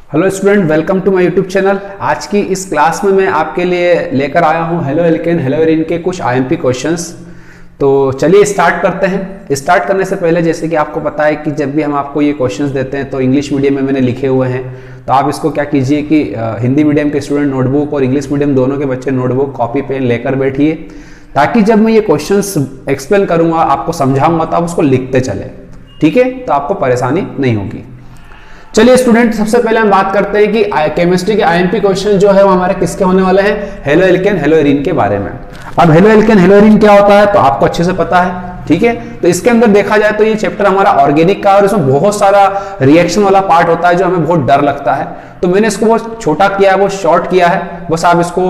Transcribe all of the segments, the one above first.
Hello student, welcome to my YouTube channel. आज की इस क्लास में मैं आपके लिए लेकर आया हूं हेलो एल्केन हेलो एरीन के कुछ आईएमपी क्वेश्चंस। तो चलिए स्टार्ट करते हैं। स्टार्ट करने से पहले जैसे कि आपको पता है कि जब भी हम आपको ये क्वेश्चंस देते हैं तो इंग्लिश मीडियम में मैंने लिखे हुए हैं, तो आप इसको क्या कीजिए कि हिंदी मीडियम के स्टूडेंट नोटबुक और इंग्लिश मीडियम दोनों के बच्चे नोटबुक कॉपी पेन लेकर बैठिए, ताकि जब मैं ये क्वेश्चंस एक्सप्लेन करूंगा, आपको समझाऊंगा, तो आप उसको लिखते चले। ठीक है, तो आपको परेशानी नहीं होगी। चलिए स्टूडेंट, सबसे पहले हम बात करते हैं कि केमिस्ट्री के आईएमपी क्वेश्चन जो है वो हमारे किसके होने वाले हैं, हेलो एल्केन हेलो एरीन के बारे में। अब हेलो एल्केन हेलो एरीन क्या होता है तो आपको अच्छे से पता है। ठीक है, तो इसके अंदर देखा जाए तो ये चैप्टर हमारा ऑर्गेनिक का, और इसमें बहुत सारा रिएक्शन वाला पार्ट होता है जो हमें बहुत डर लगता है। तो मैंने इसको बहुत छोटा किया है, वो शॉर्ट किया है। बस आप इसको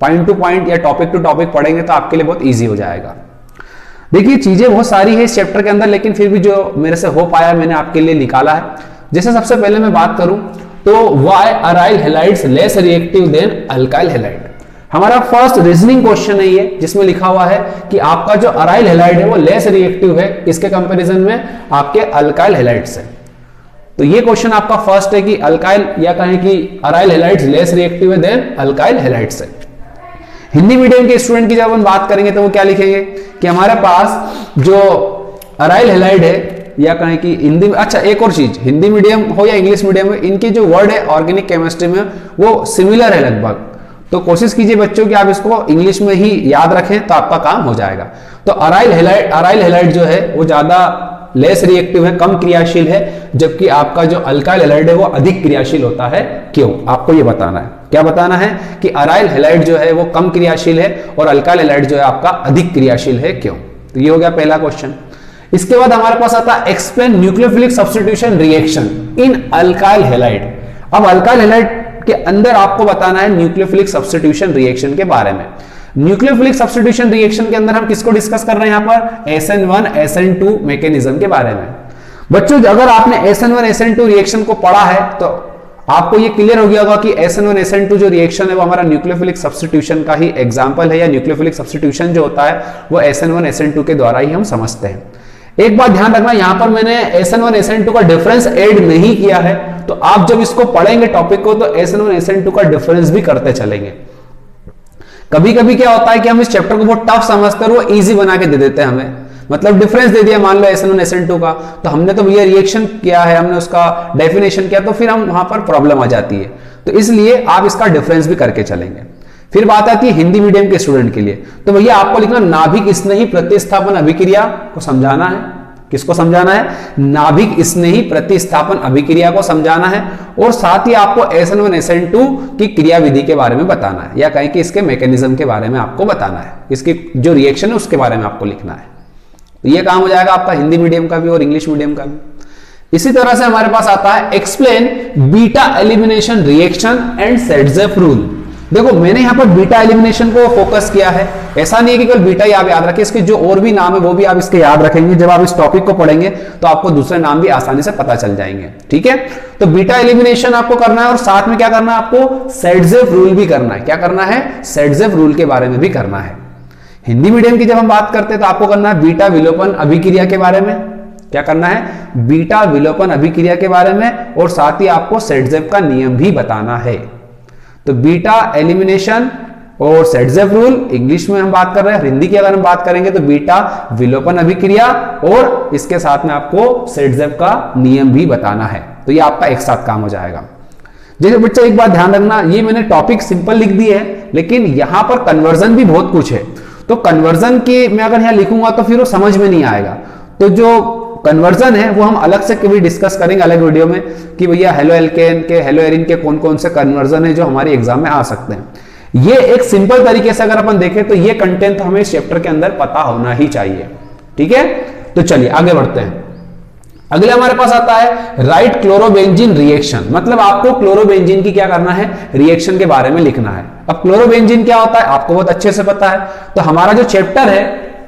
पॉइंट टू पॉइंट या टॉपिक टू टॉपिक पढ़ेंगे तो आपके लिए बहुत ईजी हो जाएगा। देखिए, चीजें बहुत सारी है इस चैप्टर के अंदर, लेकिन फिर भी जो मेरे से हो पाया मैंने आपके लिए निकाला है। जैसे सबसे पहले मैं बात करूं तो why aryl halides less reactive than alkyl halide. हमारा फर्स्ट रीजनिंग क्वेश्चन है ये, जिसमें लिखा हुआ है कि आपका जो अराइल हैलाइड है वो लेस रिएक्टिव है इसके कंपैरिजन में आपके अल्काइल हैलाइड से। तो ये क्वेश्चन आपका फर्स्ट है कि अल्काइल या कहें कि अराइल हैलाइड्स लेस रिएक्टिव है देन अल्काइल हैलाइड से। हिंदी मीडियम के स्टूडेंट की जब हम बात करेंगे तो वो क्या लिखेंगे कि हमारे पास जो अराइल हैलाइड है, या कहें कि हिंदी में, अच्छा एक और चीज, हिंदी मीडियम हो या इंग्लिश मीडियम में, इनके जो वर्ड है ऑर्गेनिक केमिस्ट्री में वो सिमिलर है लगभग। तो कोशिश कीजिए बच्चों कि आप इसको इंग्लिश में ही याद रखें तो आपका काम हो जाएगा। तो अराइल हैलाइड जो है वो ज्यादा लेस रिएक्टिव है, कम क्रियाशील है, जबकि आपका जो अल्काइल हैलाइड है वो अधिक क्रियाशील होता है। क्यों, आपको ये बताना है। क्या बताना है कि अराइल हैलाइड जो है वो कम क्रियाशील है और अल्काइल हैलाइड जो है आपका अधिक क्रियाशील है। क्यों? तो ये हो गया पहला क्वेश्चन। इसके बाद हमारे पास आता है explain nucleophilic substitution reaction in alkyl halide. अब अल्काइल हैलाइड के अंदर आपको बताना है न्यूक्लियोफिलिक सब्स्टिट्यूशन रिएक्शन के बारे में। न्यूक्लियोफिलिक सब्स्टिट्यूशन रिएक्शन के अंदर हम किसको डिस्कस कर रहे हैं यहाँ पर, SN1 SN2 मैकेनिज्म के बारे में। बच्चों, अगर आपने SN1 SN2 रिएक्शन को पढ़ा है तो आपको ये क्लियर हो गया होगा कि SN1 SN2 जो रिएक्शन है वो हमारा न्यूक्लियोफिलिक सब्स्टिट्यूशन का ही एग्जांपल है, या न्यूक्लियोफिलिक सब्स्टिट्यूशन जो होता है वो SN1 SN2 के द्वारा ही हम समझते हैं। एक बात ध्यान रखना, यहां पर मैंने SN1 SN2 का डिफरेंस ऐड नहीं किया है, तो आप जब इसको पढ़ेंगे टॉपिक को तो SN1 SN2 का डिफरेंस भी करते चलेंगे। कभी कभी क्या होता है कि हम इस चैप्टर को बहुत टफ समझते हैं, वो इजी बना के दे देते हैं हमें। मतलब डिफरेंस दे दिया मान लो SN1 SN2 का, तो हमने तो ये रिएक्शन किया है, हमने उसका डेफिनेशन किया, तो फिर हम वहां पर प्रॉब्लम आ जाती है। तो इसलिए आप इसका डिफरेंस भी करके चलेंगे। फिर बात आती है हिंदी मीडियम के स्टूडेंट के लिए, तो भैया आपको लिखना नाभिक स्नेही प्रतिस्थापन अभिक्रिया को समझाना है। किसको समझाना है? नाभिक स्नेही प्रतिस्थापन अभिक्रिया को समझाना है, और साथ ही आपको SN1 SN2 की क्रिया विधि के बारे में बताना है, या कहें कि इसके मैकेनिज्म के बारे में आपको बताना है, इसकी जो रिएक्शन है उसके बारे में आपको लिखना है। तो ये काम हो जाएगा आपका हिंदी मीडियम का भी और इंग्लिश मीडियम का भी। इसी तरह से हमारे पास आता है explain beta elimination reaction and सेटजेफ rule. देखो, मैंने यहां पर बीटा एलिमिनेशन को फोकस किया है। ऐसा नहीं है कि केवल बीटा ही आप याद रखें, इसके जो और भी नाम है वो भी आप इसके याद रखेंगे। जब आप इस टॉपिक को पढ़ेंगे तो आपको दूसरे नाम भी आसानी से पता चल जाएंगे। ठीक है, तो बीटा एलिमिनेशन आपको करना है, और साथ में क्या करना है आपको, सेटजेफ रूल भी करना है। क्या करना है? सेटजेफ रूल के बारे में भी करना है। हिंदी मीडियम की जब हम बात करते हैं तो आपको करना है बीटा विलोपन अभिक्रिया के बारे में। क्या करना है? बीटा विलोपन अभिक्रिया के बारे में, और साथ ही आपको सेटजेफ का नियम भी बताना है। तो बीटा एलिमिनेशन और सेटजेफ रूल इंग्लिश में हम बात कर रहे हैं, हिंदी की अगर हम बात करेंगे तो बीटा विलोपन अभिक्रिया, और इसके साथ में आपको सेटजेफ का नियम भी बताना है। तो ये आपका एक साथ काम हो जाएगा। जैसे बच्चा एक बात ध्यान रखना, ये मैंने टॉपिक सिंपल लिख दी है, लेकिन यहां पर कन्वर्जन भी बहुत कुछ है। तो कन्वर्जन की मैं अगर यहां लिखूंगा तो फिर वो समझ में नहीं आएगा। तो जो कन्वर्जन है वो हम अलग से कभी डिस्कस करेंगे अलग वीडियो में, कि भैया हेलो एल्केन के हेलो एरीन के कौन कौन से कन्वर्जन है जो हमारे एग्जाम में आ सकते हैं। ये एक सिंपल तरीके से अगर अपन देखें तो ये कंटेंट तो हमें इस चैप्टर के अंदर पता होना ही चाहिए। ठीक है, तो चलिए आगे बढ़ते हैं। अगले हमारे पास आता है राइट क्लोरोबेंजीन रिएक्शन। मतलब आपको क्लोरोबेंजीन की क्या करना है, रिएक्शन के बारे में लिखना है। अब क्लोरोबेंजीन क्या होता है आपको बहुत अच्छे से पता है। तो हमारा जो चैप्टर है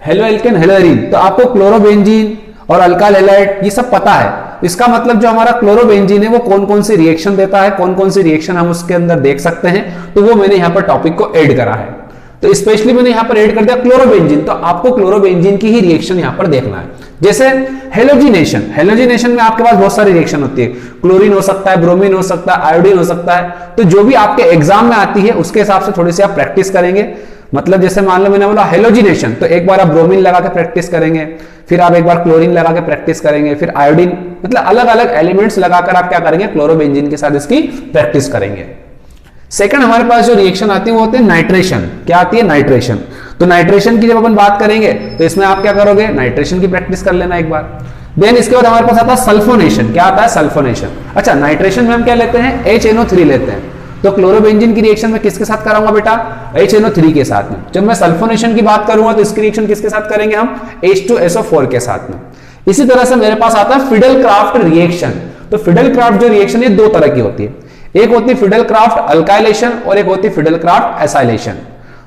हेलो एल्केन हेलो एरीन, तो आपको क्लोरोबेंजीन और अल्काइल हैलाइड ये सब पता है। इसका मतलब जो हमारा क्लोरोबेंजीन है वो कौन कौन सी रिएक्शन देता है, कौन कौन सी रिएक्शन हम उसके अंदर देख सकते हैं, तो वो मैंने यहां पर टॉपिक को ऐड करा है। तो स्पेशली मैंने यहां पर ऐड कर दिया क्लोरोबेंजीन, तो आपको क्लोरोबेंजीन की ही रिएक्शन यहां पर देखना है। जैसे हेलोजिनेशन, हेलोजिनेशन में आपके पास बहुत सारी रिएक्शन होती है, क्लोरीन हो सकता है, ब्रोमीन हो सकता है, आयोडीन हो सकता है। तो जो भी आपके एग्जाम में आती है उसके हिसाब से थोड़ी सी आप प्रैक्टिस करेंगे। मतलब जैसे मान लो मैंने बोला हेलोजिनेशन, तो एक बार आप ब्रोमीन लगा के प्रैक्टिस करेंगे, फिर आप एक बार क्लोरीन लगा के प्रैक्टिस करेंगे, फिर आयोडीन, मतलब अलग अलग एलिमेंट्स लगाकर आप क्या करेंगे, क्लोरोबेंजीन के साथ इसकी प्रैक्टिस करेंगे। सेकंड हमारे पास जो रिएक्शन आती है वो होती है नाइट्रेशन। क्या आती है? नाइट्रेशन। तो नाइट्रेशन की जब अपन बात करेंगे तो इसमें आप क्या करोगे, नाइट्रेशन की प्रैक्टिस कर लेना एक बार। देन इसके बाद हमारे पास आता है सल्फोनेशन। क्या आता है? सल्फोनेशन। अच्छा, नाइट्रेशन में हम क्या लेते हैं? HNO3 लेते हैं। तो क्लोरोबेंजीन की रिएक्शन में किसके साथ कराऊंगा बेटा? HNO3 के साथ में। जब मैं सल्फोनेशन की बात करूंगा तो इसकी रिएक्शन किसके साथ करेंगे हम? H2SO4 के साथ में। इसी तरह से मेरे पास आता है फिडेल-क्राफ्ट रिएक्शन। तो फिडेल-क्राफ्ट जो रिएक्शन है दो तरह की होती है, एक होती है फिडेल-क्राफ्ट अल्काइलेशन और एक होती है फिडेल-क्राफ्ट एसाइलेशन।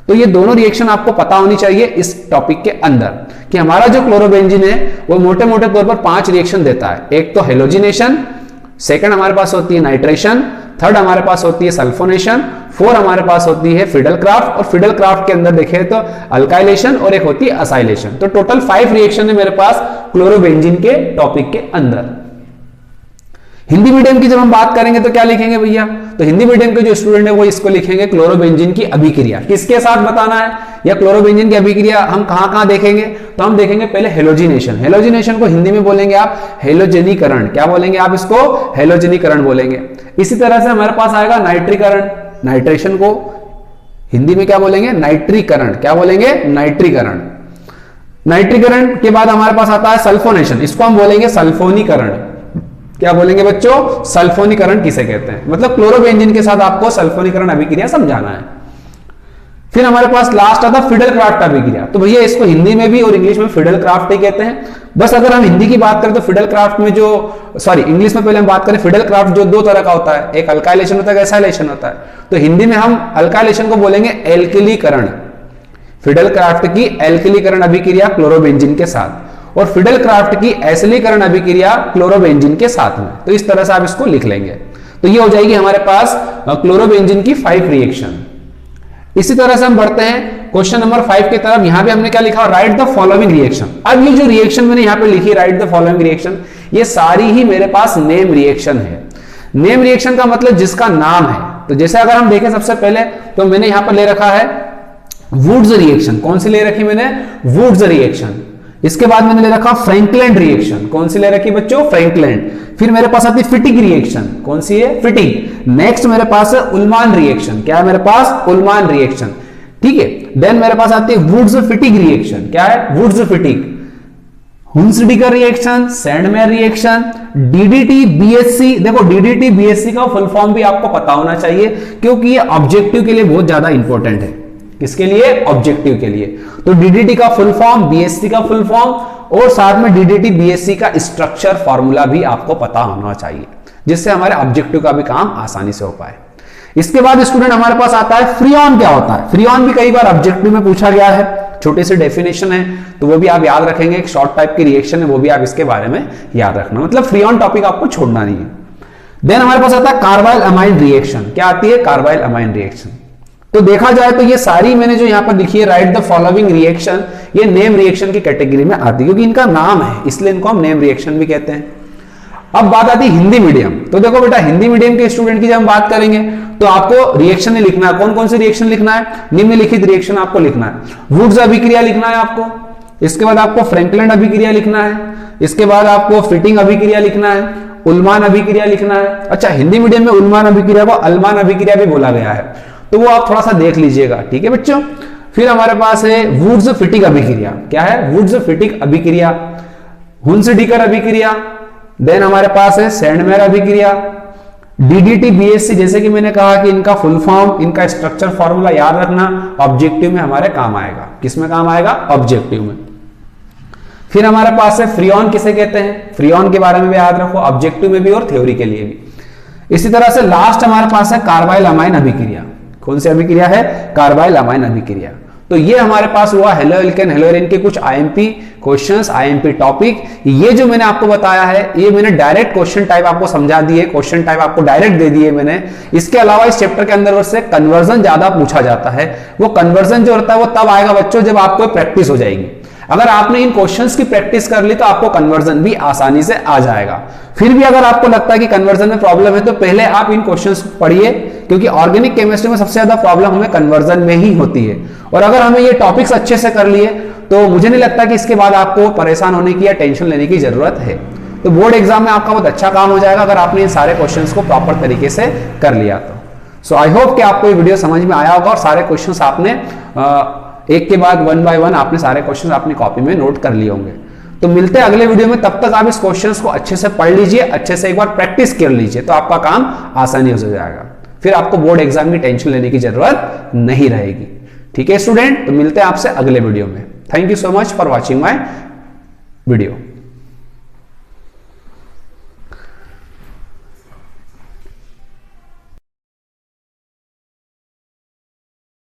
तो ये दोनों रिएक्शन आपको पता होनी चाहिए इस टॉपिक के अंदर कि हमारा जो क्लोरोबेंजीन है वो मोटे मोटे तौर पर 5 रिएक्शन देता है। एक तो हेलोजिनेशन, सेकंड हमारे पास होती है नाइट्रेशन, थर्ड हमारे पास होती है सल्फोनेशन, 4 हमारे पास होती है फिडेल-क्राफ्ट, और फिडेल-क्राफ्ट के अंदर देखें तो अल्काइलेशन और एक होती है एसाइलेशन। तो टोटल 5 रिएक्शन है मेरे पास क्लोरोबेंजीन के टॉपिक के अंदर। हिंदी मीडियम की जब हम बात करेंगे तो क्या लिखेंगे भैया? तो हिंदी मीडियम के जो स्टूडेंट है वो इसको लिखेंगे क्लोरोबेंजीन की अभिक्रिया। किसके साथ बताना है, या क्लोरोबेंजीन की अभिक्रिया हम कहां कहां देखेंगे? तो हम देखेंगे पहले हेलोजिनेशन। हेलोजिनेशन को हिंदी में बोलेंगे आप हेलोजनीकरण। क्या बोलेंगे आप इसको? हेलोजनीकरण बोलेंगे। इसी तरह से हमारे पास आएगा नाइट्रीकरण। नाइट्रेशन को हिंदी में क्या बोलेंगे? नाइट्रीकरण। क्या बोलेंगे? नाइट्रीकरण। नाइट्रीकरण के बाद हमारे पास आता है सल्फोनेशन, इसको हम बोलेंगे सल्फोनीकरण। क्या बोलेंगे बच्चों? सल्फोनीकरण किसे कहते हैं? मतलब क्लोरोबेंजीन के साथ आपको सल्फोनीकरण अभिक्रिया समझाना है। फिर हमारे पास लास्ट आता है फिडेल-क्राफ्ट अभिक्रिया। तो भैया इसको हिंदी में भी और इंग्लिश में फिडेल-क्राफ्ट ही कहते हैं। बस अगर हम हिंदी की बात करें तो फिडेल-क्राफ्ट में जो इंग्लिश में पहले हम बात करें, फिडेल-क्राफ्ट जो दो तरह का होता है, एक अल्काइलेशन होता है, एसाइलेशन होता है। तो हिंदी में हम अल्काइलेशन को बोलेंगे एल्किलीकरण। फिडेल-क्राफ्ट की एल्किलीकरण अभिक्रिया क्लोरोबेंजीन के साथ, और फिडेल-क्राफ्ट की एसिलीकरण अभिक्रिया क्लोरोबेंजीन के साथ में। तो इस तरह से आप इसको लिख लेंगे। तो ये हो जाएगी हमारे पास क्लोरोबेंजीन की 5 रिएक्शन। इसी तरह से हम बढ़ते हैं क्वेश्चन नंबर 5 की तरफ। यहां पे हमने क्या लिखा? Right the following reaction. अब ये जो रिएक्शन मैंने यहां पे लिखी राइट द फॉलोइंग रिएक्शन, ये सारी ही मेरे पास नेम रिएक्शन है। नेम रिएक्शन का मतलब जिसका नाम है। तो जैसे अगर हम देखें सबसे पहले तो मैंने यहां पर ले रखा है वुड्स रिएक्शन। कौन सी ले रखी मैंने? Wurtz reaction. इसके बाद मैंने ले रखा फ्रैंकलैंड रिएक्शन। कौन सी ले रखी बच्चों? फ्रैंकलैंड। फिर मेरे पास आती है फिटिग रिएक्शन। कौन सी है? फिटिग। नेक्स्ट मेरे पास है उल्मान रिएक्शन। क्या है मेरे पास? उल्मान रिएक्शन। ठीक है। देन मेरे पास आती है वुड्स फिटिग रिएक्शन। क्या है? Wurtz Fittig. Hunsdiecker reaction, Sandmeyer reaction, DDT BSC. देखो डीडीटी बीएससी का फुल फॉर्म भी आपको पता होना चाहिए क्योंकि ये ऑब्जेक्टिव के लिए बहुत ज्यादा इंपॉर्टेंट है। किसके लिए? ऑब्जेक्टिव के लिए। तो डीडीटी का फुल फॉर्म, बीएससी का फुल फॉर्म, और साथ में डीडीटी बीएससी का स्ट्रक्चर फॉर्मूला भी आपको पता होना चाहिए, जिससे हमारे ऑब्जेक्टिव का भी काम आसानी से हो पाए। इसके बाद स्टूडेंट हमारे पास आता है फ्रीऑन। क्या होता है? फ्रीऑन भी कई बार ऑब्जेक्टिव में पूछा गया है, छोटी सी डेफिनेशन है तो वो भी आप याद रखेंगे। एक शॉर्ट टाइप की रिएक्शन है, वो भी आप इसके बारे में याद रखना। मतलब फ्रीऑन टॉपिक आपको छोड़ना नहीं है। देन हमारे पास आता है कार्बाइल अमाइन रिएक्शन। क्या आती है? Carbyl amine reaction. तो देखा जाए तो ये सारी मैंने जो यहां पर लिखी है राइट द फॉलोइंग रिएक्शन, ये नेम रिएक्शन की कैटेगरी में आती है क्योंकि इनका नाम है, इसलिए इनको हम नेम रिएक्शन भी कहते हैं। अब बात आती है हिंदी मीडियम। तो देखो बेटा हिंदी मीडियम के स्टूडेंट की जब हम बात करेंगे तो आपको रिएक्शन लिखना है। कौन कौन सी रिएक्शन लिखना है? निम्नलिखित रिएक्शन आपको लिखना है। वुड्स अभिक्रिया लिखना है आपको, इसके बाद आपको फ्रैंकलैंड अभिक्रिया लिखना है, इसके बाद आपको फिटिंग अभिक्रिया लिखना है, उल्मान अभिक्रिया लिखना है। अच्छा, हिंदी मीडियम में उल्मान अभिक्रिया को अल्मान अभिक्रिया भी बोला गया है, तो वो आप थोड़ा सा देख लीजिएगा। ठीक है बच्चों। फिर हमारे पास है वुड्स फिटिग अभिक्रिया। क्या है? वुड्स फिटिग अभिक्रिया, हुंसडीकर अभिक्रिया। देन हमारे पास है सैंडमेयर अभिक्रिया, डीडीटी बीएससी। जैसे कि मैंने कहा कि इनका फुल फॉर्म, इनका स्ट्रक्चर फॉर्मूला याद रखना, ऑब्जेक्टिव में हमारे काम आएगा। किसमें काम आएगा? ऑब्जेक्टिव में। फिर हमारे पास है फ्रीऑन। किसे कहते हैं? फ्रीऑन के बारे में भी याद रखो, ऑब्जेक्टिव में भी और थ्योरी के लिए भी। इसी तरह से लास्ट हमारे पास है कार्बाइल अमाइन अभिक्रिया। कौन सी अभिक्रिया है? कार्बाइल अमाइन अभिक्रिया। तो ये हमारे पास हुआ हेलो एल्केन हेलो एरिन के कुछ आईएमपी क्वेश्चंस, आईएमपी टॉपिक। ये जो मैंने आपको बताया है ये मैंने डायरेक्ट क्वेश्चन टाइप आपको समझा दिए, क्वेश्चन टाइप आपको डायरेक्ट दे दिए मैंने। इसके अलावा इस चैप्टर के अंदर से कन्वर्जन ज्यादा पूछा जाता है। वो कन्वर्जन जो होता है वो तब आएगा बच्चों जब आपको प्रैक्टिस हो जाएगी। अगर आपने इन क्वेश्चंस की प्रैक्टिस कर ली तो आपको कन्वर्जन भी आसानी से आ जाएगा। फिर भी अगर आपको लगता है कि कन्वर्जन में प्रॉब्लम है तो पहले आप इन क्वेश्चंस पढ़िए, क्योंकि ऑर्गेनिक केमिस्ट्री में सबसे ज्यादा प्रॉब्लम हमें कन्वर्जन में ही होती है। और अगर हमें ये टॉपिक्स अच्छे से कर लिए तो मुझे नहीं लगता कि इसके बाद आपको परेशान होने की या टेंशन लेने की जरूरत है। तो बोर्ड एग्जाम में आपका बहुत अच्छा काम हो जाएगा अगर आपने इन सारे क्वेश्चंस को प्रॉपर तरीके से कर लिया तो। सो आई होप कि आपको ये वीडियो समझ में आया होगा और सारे क्वेश्चंस आपने एक के बाद वन बाय वन आपने सारे क्वेश्चंस अपनी कॉपी में नोट कर लिए होंगे। तो मिलते हैं अगले वीडियो में, तब तक आप इस क्वेश्चंस को अच्छे से पढ़ लीजिए, अच्छे से एक बार प्रैक्टिस कर लीजिए, तो आपका काम आसानी हो जाएगा। फिर आपको बोर्ड एग्जाम की टेंशन लेने की जरूरत नहीं रहेगी। ठीक है स्टूडेंट, तो मिलते हैं आपसे अगले वीडियो में। Thank you so much for watching my video.